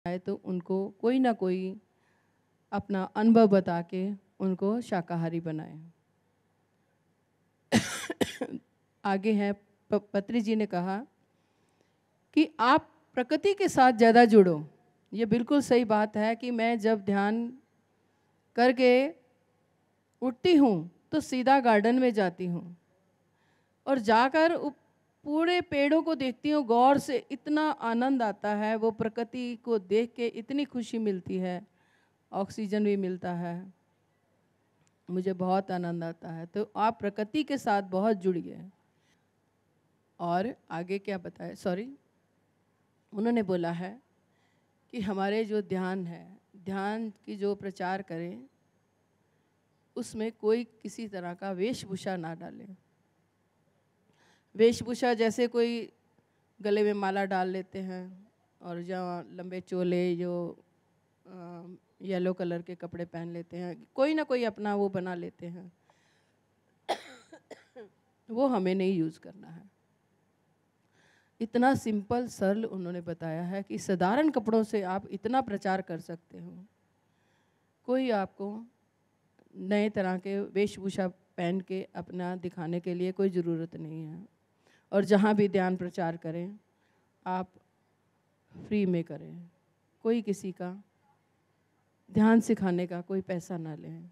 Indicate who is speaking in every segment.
Speaker 1: आए तो उनको कोई ना कोई अपना अनुभव बता के उनको शाकाहारी बनाए। आगे है पत्री जी ने कहा कि आप प्रकृति के साथ ज़्यादा जुड़ो। ये बिल्कुल सही बात है कि मैं जब ध्यान करके उठती हूँ तो सीधा गार्डन में जाती हूँ और जाकर पूरे पेड़ों को देखती हूँ गौर से। इतना आनंद आता है, वो प्रकृति को देख के इतनी खुशी मिलती है, ऑक्सीजन भी मिलता है, मुझे बहुत आनंद आता है। तो आप प्रकृति के साथ बहुत जुड़िए। और आगे क्या बताया, सॉरी, उन्होंने बोला है कि हमारे जो ध्यान है, ध्यान की जो प्रचार करें उसमें कोई किसी तरह का वेशभूषा ना डालें। वेशभूषा जैसे कोई गले में माला डाल लेते हैं और जहाँ लंबे चोले जो येलो कलर के कपड़े पहन लेते हैं, कोई ना कोई अपना वो बना लेते हैं। वो हमें नहीं यूज़ करना है। इतना सिंपल सरल उन्होंने बताया है कि साधारण कपड़ों से आप इतना प्रचार कर सकते हो। कोई आपको नए तरह के वेशभूषा पहन के अपना दिखाने के लिए कोई ज़रूरत नहीं है। और जहाँ भी ध्यान प्रचार करें आप फ्री में करें, कोई किसी का ध्यान सिखाने का कोई पैसा ना लें।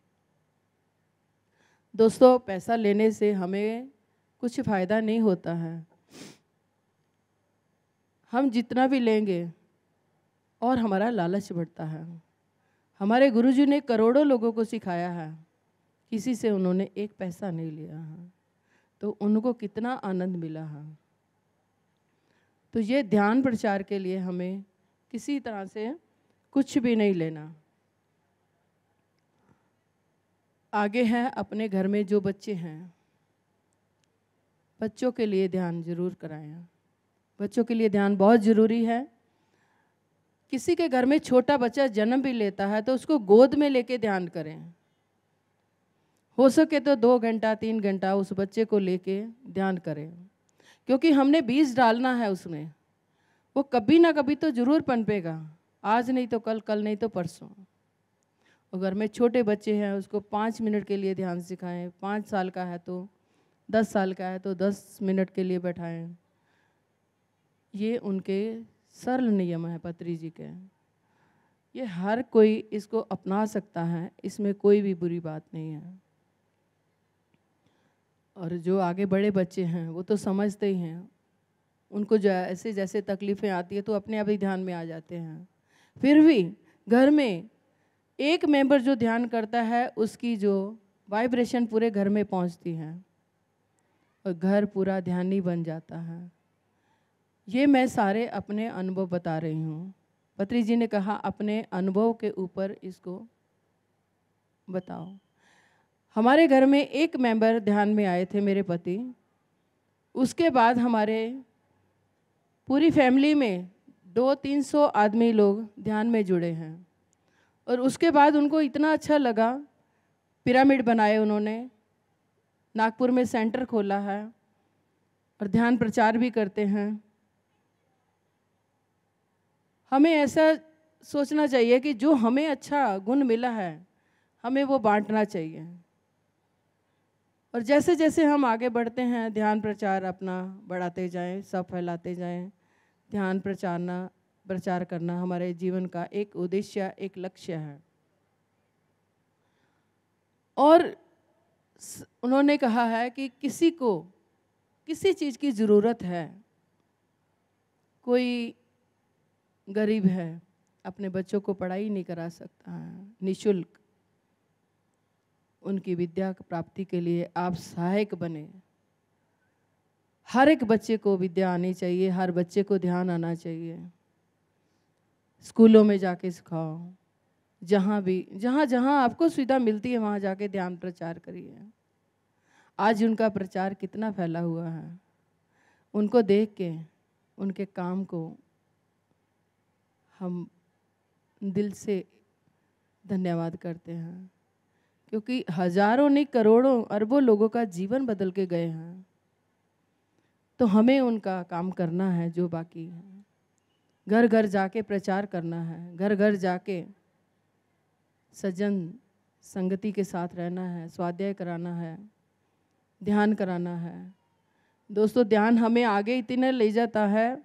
Speaker 1: दोस्तों, पैसा लेने से हमें कुछ फ़ायदा नहीं होता है। हम जितना भी लेंगे और हमारा लालच बढ़ता है। हमारे गुरुजी ने करोड़ों लोगों को सिखाया है, किसी से उन्होंने एक पैसा नहीं लिया है, तो उनको कितना आनंद मिला है। तो ये ध्यान प्रचार के लिए हमें किसी तरह से कुछ भी नहीं लेना। आगे है अपने घर में जो बच्चे हैं, बच्चों के लिए ध्यान जरूर कराएं। बच्चों के लिए ध्यान बहुत ज़रूरी है। किसी के घर में छोटा बच्चा जन्म भी लेता है तो उसको गोद में लेके ध्यान करें। हो सके तो 2 घंटा 3 घंटा उस बच्चे को लेके ध्यान करें, क्योंकि हमने बीज डालना है उसमें। वो कभी ना कभी तो ज़रूर पनपेगा, आज नहीं तो कल, कल नहीं तो परसों। अगर में छोटे बच्चे हैं उसको 5 मिनट के लिए ध्यान सिखाएं। 5 साल का है तो 10 साल का है तो 10 मिनट के लिए बैठाएं। ये उनके सरल नियम है पत्री जी के। ये हर कोई इसको अपना सकता है, इसमें कोई भी बुरी बात नहीं है। और जो आगे बड़े बच्चे हैं वो तो समझते ही हैं, उनको जैसे जैसे तकलीफ़ें आती है तो अपने आप ही ध्यान में आ जाते हैं। फिर भी घर में एक मेंबर जो ध्यान करता है उसकी जो वाइब्रेशन पूरे घर में पहुंचती है और घर पूरा ध्यानी बन जाता है। ये मैं सारे अपने अनुभव बता रही हूँ। पत्री जी ने कहा अपने अनुभव के ऊपर इसको बताओ। हमारे घर में एक मेंबर ध्यान में आए थे, मेरे पति। उसके बाद हमारे पूरी फैमिली में 200-300 आदमी लोग ध्यान में जुड़े हैं। और उसके बाद उनको इतना अच्छा लगा, पिरामिड बनाए उन्होंने, नागपुर में सेंटर खोला है और ध्यान प्रचार भी करते हैं। हमें ऐसा सोचना चाहिए कि जो हमें अच्छा गुण मिला है हमें वो बांटना चाहिए। और जैसे जैसे हम आगे बढ़ते हैं ध्यान प्रचार अपना बढ़ाते जाएं, सब फैलाते जाएं। ध्यान प्रचार करना हमारे जीवन का एक उद्देश्य, एक लक्ष्य है। और उन्होंने कहा है कि किसी को किसी चीज़ की ज़रूरत है, कोई गरीब है, अपने बच्चों को पढ़ाई नहीं करा सकता है निःशुल्क, उनकी विद्या प्राप्ति के लिए आप सहायक बने। हर एक बच्चे को विद्या आनी चाहिए, हर बच्चे को ध्यान आना चाहिए। स्कूलों में जाके सिखाओ, जहाँ भी जहाँ जहाँ आपको सुविधा मिलती है वहाँ जाके ध्यान प्रचार करिए। आज उनका प्रचार कितना फैला हुआ है, उनको देख के उनके काम को हम दिल से धन्यवाद करते हैं, क्योंकि हजारों नहीं करोड़ों अरबों लोगों का जीवन बदल के गए हैं। तो हमें उनका काम करना है जो बाकी है। घर घर जाके प्रचार करना है, घर घर जाके सज्जन संगति के साथ रहना है, स्वाध्याय कराना है, ध्यान कराना है। दोस्तों, ध्यान हमें आगे इतने ले जाता है,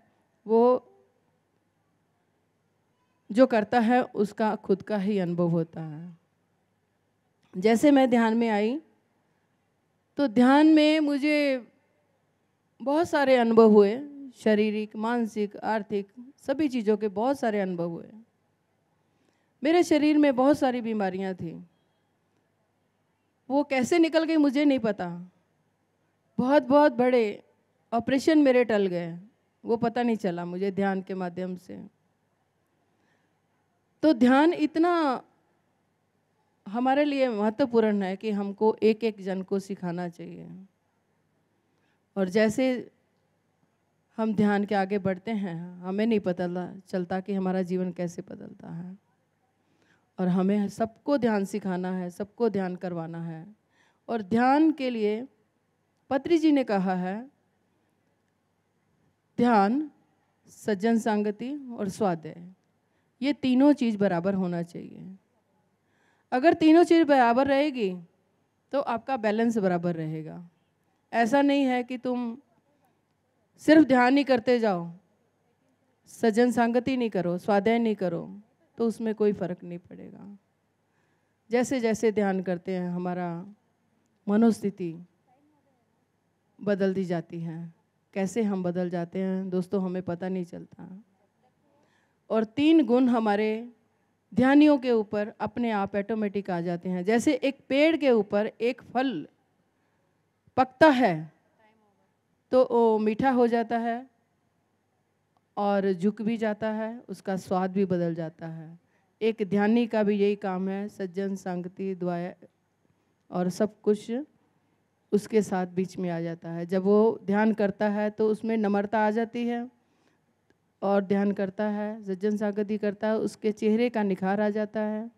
Speaker 1: वो जो करता है उसका खुद का ही अनुभव होता है। जैसे मैं ध्यान में आई तो ध्यान में मुझे बहुत सारे अनुभव हुए, शारीरिक, मानसिक, आर्थिक, सभी चीज़ों के बहुत सारे अनुभव हुए। मेरे शरीर में बहुत सारी बीमारियां थी, वो कैसे निकल गई मुझे नहीं पता। बहुत बहुत बड़े ऑपरेशन मेरे टल गए, वो पता नहीं चला मुझे ध्यान के माध्यम से। तो ध्यान इतना हमारे लिए महत्वपूर्ण है कि हमको एक एक जन को सिखाना चाहिए। और जैसे हम ध्यान के आगे बढ़ते हैं, हमें नहीं पता चलता कि हमारा जीवन कैसे बदलता है। और हमें सबको ध्यान सिखाना है, सबको ध्यान करवाना है। और ध्यान के लिए पत्री जी ने कहा है, ध्यान, सज्जन संगति और स्वाध्याय, ये तीनों चीज़ बराबर होना चाहिए। अगर तीनों चीज़ बराबर रहेगी तो आपका बैलेंस बराबर रहेगा। ऐसा नहीं है कि तुम सिर्फ ध्यान ही करते जाओ, सज्जन संगति नहीं करो, स्वाध्याय नहीं करो, तो उसमें कोई फर्क नहीं पड़ेगा। जैसे जैसे ध्यान करते हैं हमारा मनोस्थिति बदलती जाती है। कैसे हम बदल जाते हैं दोस्तों, हमें पता नहीं चलता। और 3 गुण हमारे ध्यानियों के ऊपर अपने आप ऑटोमेटिक आ जाते हैं। जैसे एक पेड़ के ऊपर एक फल पकता है तो वो मीठा हो जाता है और झुक भी जाता है, उसका स्वाद भी बदल जाता है। एक ध्यानी का भी यही काम है, सज्जन संगति दुआ और सब कुछ उसके साथ बीच में आ जाता है। जब वो ध्यान करता है तो उसमें नम्रता आ जाती है, और ध्यान करता है, सज्जन संगति करता है, उसके चेहरे का निखार आ जाता है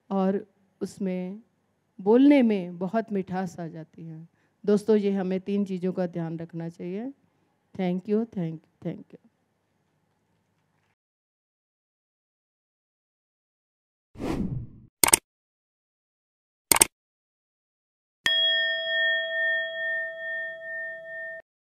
Speaker 1: और उसमें बोलने में बहुत मिठास आ जाती है। दोस्तों, ये हमें 3 चीज़ों का ध्यान रखना चाहिए। Thank you, thank you, thank you.